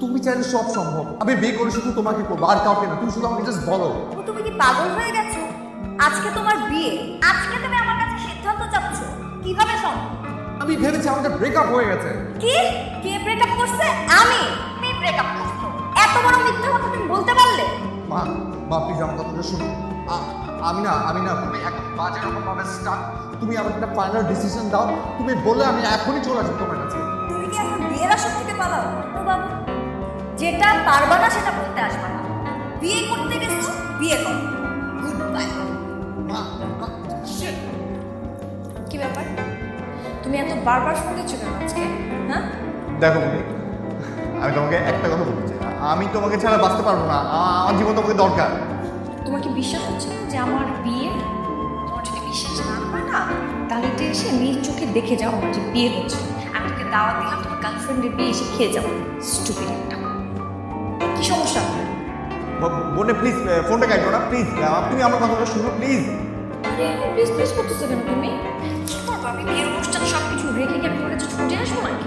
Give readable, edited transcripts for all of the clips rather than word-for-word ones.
তুমি চাইলে সব সম্ভব। আমি বিয়ে করে শুধু তোমাকে করবো, আর কাউকে না। তুমি শুধু আমাকে জাস্ট বলো। তুমি কি পাগল হয়ে গেছো? আজকে তোমার বিয়ে, আজকে তুমি আমার কাছে সিদ্ধান্ত চাচ্ছ? কিভাবে সম্ভব? আমি ভেবেছি আমাদের ব্রেকআপ হয়ে গেছে। কি? কে ব্রেকআপ করছে? আমি ব্রেকআপ করছো? এত বড় মিথ্যা কথা তুমি বলতে পারলে? মা প্লিজ আমার কথাটা শুনো। আমি না তুমি এখন বাজে রকম ভাবে স্টাক। তুমি আমাকে একটা ফাইনাল ডিসিশন দাও। তুমি বললে আমি এখনই চলে আসবো তোমার কাছে। তুমি কি এখন বিয়ের আসর থেকে পালাও? ও বাবু, যেটা পারবা না সেটা বলতে আসবা না। বিয়ে করতে গেছো, বিয়ে করো। Good bye. কি ব্যাপার, তুমি এত বারবার ফোন দিচ্ছ কেন আজকে? হ্যাঁ দেখো আমি তোমাকে একটা কথা বলতে চাই, আমি তোমাকে ছাড়া বাঁচতে পারবো না। আমার জীবন তোমাকে দরকার। তোমার কি বিশ্বাস হচ্ছে না যে আমার বিয়ে? তোমার যদি বিশ্বাস না হয় না, তাহলে তো এসে নিজ চোখে দেখে যাও আমার যে বিয়ে হচ্ছে। আমি তোকে দাওয়াত দিলাম, তোমার গার্লফ্রেন্ডের বিয়ে এসে খেয়ে যাবো। স্টুপিড একটা। কি সমস্যা? বোনে প্লিজ ফোনটা কাটো না প্লিজ। তুমি আমার কথাটা শুনো প্লিজ। আরে প্লিজ প্লিজ করতেছো কেন তুমি? কি করবো আমি? বিয়ের অনুষ্ঠান সব কিছু রেখে কি আমি তোমার কাছে ছুটে আসবো নাকি?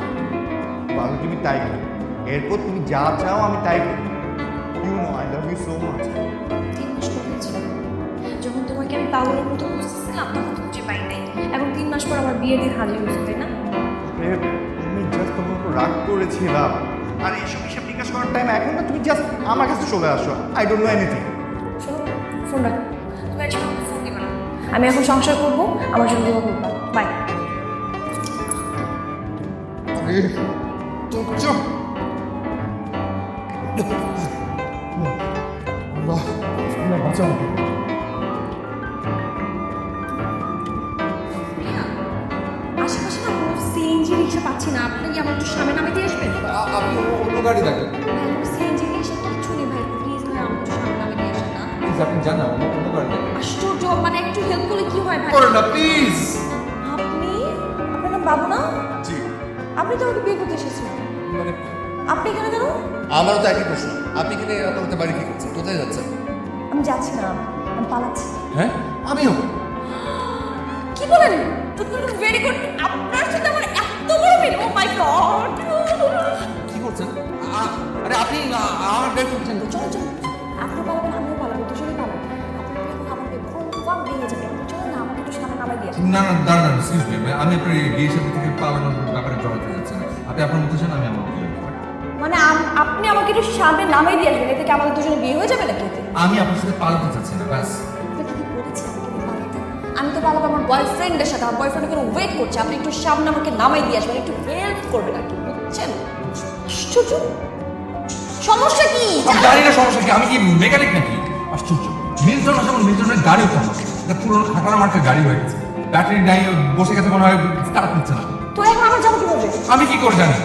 আমি তুমি তাই করো, এরপর তুমি যা চাও আমি তাই করি। You know I love you so much. 3 মাস হয়েছিল যখন তোমাকে আমি পাগলের মতো খুঁজতেছিলাম, তখন খুঁজে পাই নাই। এবং 3 মাস পর আমার বিয়ের দিন হাজির হয়েছে, তাই না? আমি জাস্ট তোমার উপর রাগ করেছিলাম। আর এইসব হিসাব নিকাশ করার টাইম এখন না। তুমি জাস্ট আমার কাছে চলে আসো। I don't know anything. শোনো, ফোন রাখো। তুমি আর জীবনে ফোন দিবে না। আমি এখন সংসার করবো, আমার জন্য দেওয়া করবা। বাই। চুপ। বাঁচাও। আশেপাশে না কোনো সিএনজি রিক্সা পাচ্ছি না। আপনি কি আমার একটু সামনে নামে দিয়ে আসবেন? আপনি অন্য গাড়ি দেখেন। সিএনজি রিক্সা কিচ্ছু নেই ভাই, প্লিজ ভাই আমার একটু সামনে নামে দিয়ে আসেন না। প্লিজ আপনি জানা অন্য গাড়ি দেখেন। আশ্চর্য, মানে একটু হেল্প করলে কি হয় ভাই? করো না প্লিজ। আপনি, আপনার নাম বাবু না? জি। আপনি তো আমাকে বিয়ে করতে এসেছেন। মানে আপনি এখানে কেন? আমারও তো একই প্রশ্ন। আপনি কিনে এত হতে বাড়ি কি করছেন? কোথায় যাচ্ছেন? আমি যাচ্ছি না, আমি পালাচ্ছি। হ্যাঁ, আমিও। কি বলেন? Very good. আপনার সাথে আমার এত বড় মিল। ও মাই গড। কি করছেন? আরে আপনি আমার বের করছেন তো? চলো চলো। আপনি পালাবেন, আমিও পালাবো, দুজনেই পালাবো। আপনি এখন আমাকে কনফার্ম ভেঙে যাবে। চলো না, আমাকে একটু সামনে নামাই দিয়ে আসেন। না না দাঁড়ান, এক্সকিউজ মি, আমি আপনার বিয়ে সাথে থেকে পালানোর ব্যাপারে জড়াতে যাচ্ছি না। আপনি আপনার মতো চান, আমি আমার মতো যাবো। মানে আপনি আমাকে একটু সামনে নামাই দিয়ে আসবেন, এতে কি আমাদের দুজনে বিয়ে হয়ে যাবে নাকি? এতে আমি আপনার সাথে পালাতে চাচ্ছি না, ব্যাস। আপনি কি বলেছেন আমাকে পালাতে? আমি তো পালাবো আমার বয়ফ্রেন্ডের সাথে। আমার বয়ফ্রেন্ড ওখানে ওয়েট করছে। আপনি একটু সামনে আমাকে নামাই দিয়ে আসবেন, একটু হেল্প করবেন আর কি, বুঝছেন? আশ্চর্য, সমস্যা কি? গাড়ি না, সমস্যা কি? আমি কি মেকানিক নাকি? আশ্চর্য, মিল্টন যেমন মিল্টনের গাড়িও তো আমার। এটা পুরো খাটার মার্কের গাড়ি হয়ে গেছে। ব্যাটারি নাই, বসে গেছে, মনে হয় স্টার্ট নিচ্ছে না। তো এখন আমার যাবো কিভাবে? আমি কি করে জানি?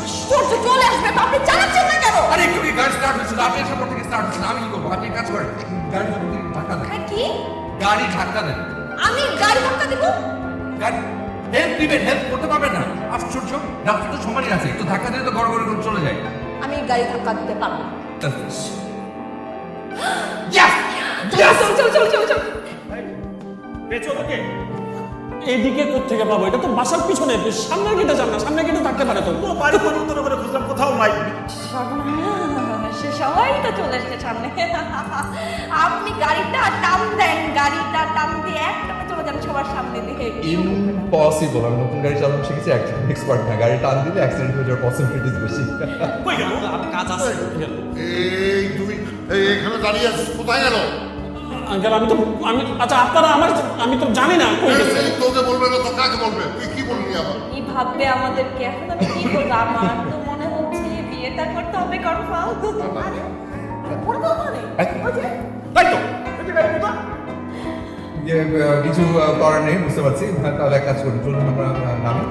আশ্চর্য, চলে আসবে তো, আপনি চালাচ্ছেন না কেন? আরে একটু কি গাড়ি স্টার্ট হচ্ছে না? আপনি এসে পর থেকে স্টার্ট হচ্ছে না, আমি কি করবো? আপনি এক কাজ করেন, গাড়ি ধাক্কা দেন। হ্যাঁ, কি? গাড়ি ধাক্কা দেন। আমি গাড়ি ধাক্কা দিব? গাড়ি হেল্প দিবেন, হেল্প করতে পারবেন না? আশ্চর্য, রাস্তা তো সমানই আছে, একটু ধাক্কা দিলে তো গড়গড় করে চলে যায়। আমি গাড়ি ধাক্কা দিতে পারবো। Yes! Yes! চল। এইদিকে কোত্থেকে পাবো? এটা তো বাসার পিছনে, সামনের গেটে যান না, সামনের গেটে থাকতে পারে তো। বাড়ি পরিবর্তন করে খুঁজলাম, কোথাও নাই। সে সবাই তো চলে এসছে সামনে। আপনি গাড়িটা টান দেন, গাড়িটা টান দিয়ে একটানে চলে যান সবার সামনে দিয়ে। ইম্পসিবল। আমি নতুন গাড়ি চালানো শিখেছি, অ্যাক্সিডেন্ট এক্সপার্ট না। গাড়ি টান দিলে অ্যাক্সিডেন্ট হয়ে যাওয়ার পসিবিলিটিস বেশি। কই গেল? কাজ আছে। এই তুমি এখানে দাঁড়িয়ে আছিস, কোথায় গেল? আঙ্কেল আমি আচ্ছা আপনারা আমি তো জানি না কই গেছে। তোকে বলবে না তো কাকে বলবে? তুই কি বললি আবার? কি ভাববে আমাদেরকে? এখন আমি কি করবো? আমার তো মনে হচ্ছে বিয়েটা করতে হবে কনফার্ম। আরে ওরা তো মানে ওই যে তাই তো, এই যে গাড়ি কোথায়? কিছু করার নেই, বুঝতে পারছি। তাহলে এক কাজ করি, চলুন আমরা নামি।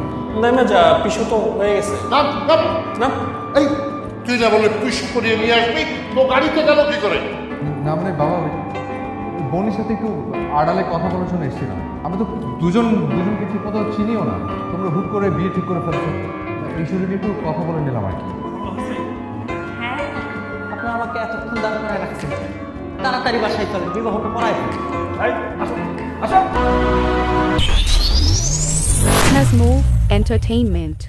না যা পিছু তো হয়ে গেছে নাম নাম। না। এই তুই না বলে পুশ করিয়ে নিয়ে আসবি, তো গাড়িতে গেল কি করে? না মানে বাবা, বোনের সাথে একটু আড়ালে কথা বলার জন্য এসেছিলাম। আমি তো দুজনকে ঠিক মতো চিনিও না। তোমরা হুট করে বিয়ে ঠিক করে ফেলছো, এই সুযোগে একটু কথা বলে নিলাম আর কি। হ্যাঁ, আপনারা আমাকে এতক্ষণ দাঁড় করায় রাখছেন, তাড়াতাড়ি বাসায় চলেন, বিবাহটা পড়ায় ফেলেন। এই, আসো আসো। Nasmo Entertainment.